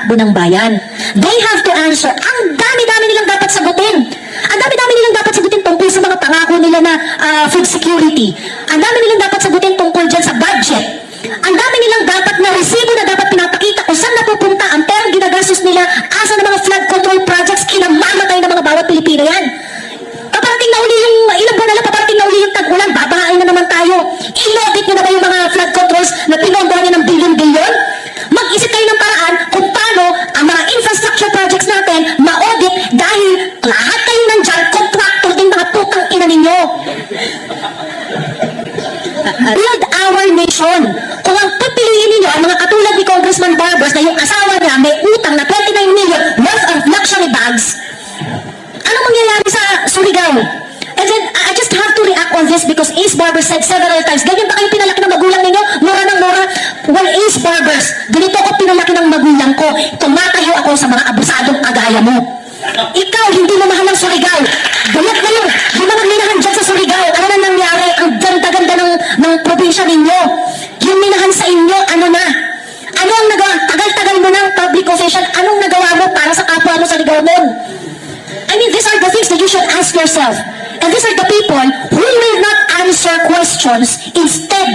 takbo ng bayan. They have to answer. Ang dami-dami nilang dapat sagutin. Ang dami-dami nilang dapat sagutin tungkol sa mga pangako nila na food security. Ang dami nilang dapat sagutin tungkol dyan sa budget. Ang dami nilang dapat na resibo na dapat pinapakita kung saan napupunta ang perang ginagastos nila, asa ng mga flood control projects, kinamamatay ng mga bawat Pilipino yan. Paparating na uli yung, ilang buwan na lang, paparating na uli yung tag-ulan, babahain na naman tayo. I-audit nyo na ba yung mga flood controls na pinondohan niya ng bilyon-bilyon? Mag-isip kayo ng paraan kung paano ang mga infrastructure projects natin ma-audit dahil lahat kayo nandyan, contractor din mga putang ina ninyo. Build our nation. Kung ang pipiliin ninyo ang mga katulad ni Congressman Barbers na yung asawa niya may utang na 29 million worth of luxury bags, ano mangyayari sa Surigao? And then, I just have to react on this because Ace Barbers said several times, ganyan ba kayo pinalaki ng magulang ninyo? Mura ng mura. Well, Ace Barbers, ganito ako pinalaki ng magulang ko. Tumatayo ako sa mga abusadong kagaya mo. Ikaw, hindi mo mahal ang Surigao. Bulat na yun. Yung mga minahan dyan sa Surigao, ano na nangyari? Ang ganda-ganda ng probinsya ninyo. Yung minahan sa inyo, ano na? Ano ang nagawa? Tagal-tagal mo ng public official, anong nagawa mo para sa kapwa mo sa Ligaw-mon? I mean, these are the things that you should ask yourself. And these are the people who will not answer questions. Instead,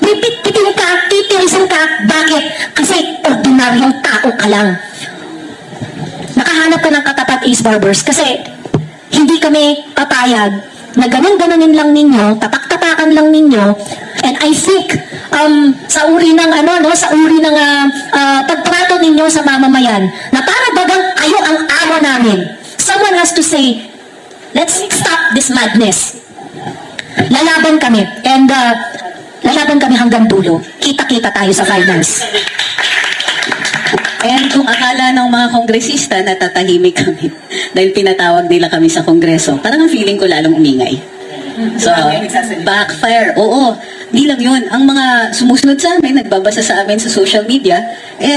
pipitin ka, titirisin ka. Bakit? Kasi ordinaryong tao ka lang. Nakahanap ka ng katapat, Ace Barbers, kasi hindi kami papayag na ganun-ganunin lang ninyo, tapak-tapakan lang ninyo, and I think sa uri ng sa uri ng pagtrato ninyo sa mamamayan, na para bagang kayo ang amo namin. Someone has to say, let's stop this madness. Lalaban kami, and lalaban kami hanggang dulo. Kita-kita tayo sa finals. And kung akala ng mga kongresista na tatahimik kami dahil pinatawag nila kami sa kongreso, parang ang feeling ko lalong umingay. So, backfire. Oo, di lang yun. Ang mga sumusunod sa amin, nagbabasa sa amin sa social media,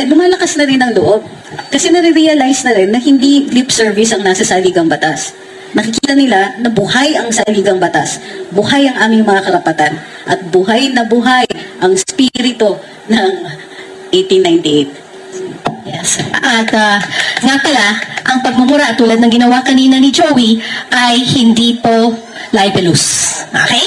lumalakas na rin ang loob. Kasi nare-realize na rin na hindi lip service ang nasa saligang batas. Nakikita nila na buhay ang saligang batas, buhay ang aming mga karapatan, at buhay na buhay ang spirito ng 1898. Yes. At nga pala, ang pagmumura tulad ng ginawa kanina ni Joey ay hindi po libelous. Okay?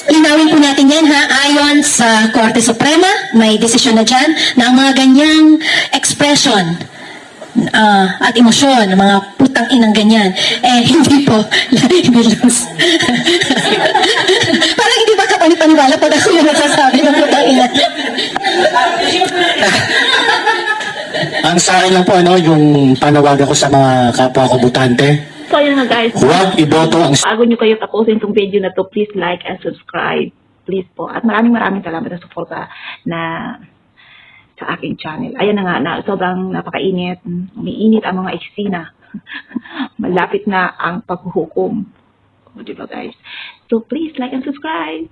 Linawin po natin yan ha. Ayon sa Korte Suprema, may desisyon na dyan na ang mga ganyang expression at emosyon, mga putang inang ganyan, hindi po libelous. Parang hindi ba kapani-paniwala pag ako yung nagsasabi ng putang ina? Ang sa akin lang po, yung panawagan ko sa mga kapwa ko butante, So yun nga guys, huwag iboto ang bago nyo kayo tapusin itong video na to, please like and subscribe. Please po. At maraming salamat sa suporta na sa aking channel. Ayan na nga, sobrang napakainit. Umiinit ang mga eksena. Malapit na ang paghuhukom. O diba guys? So please like and subscribe.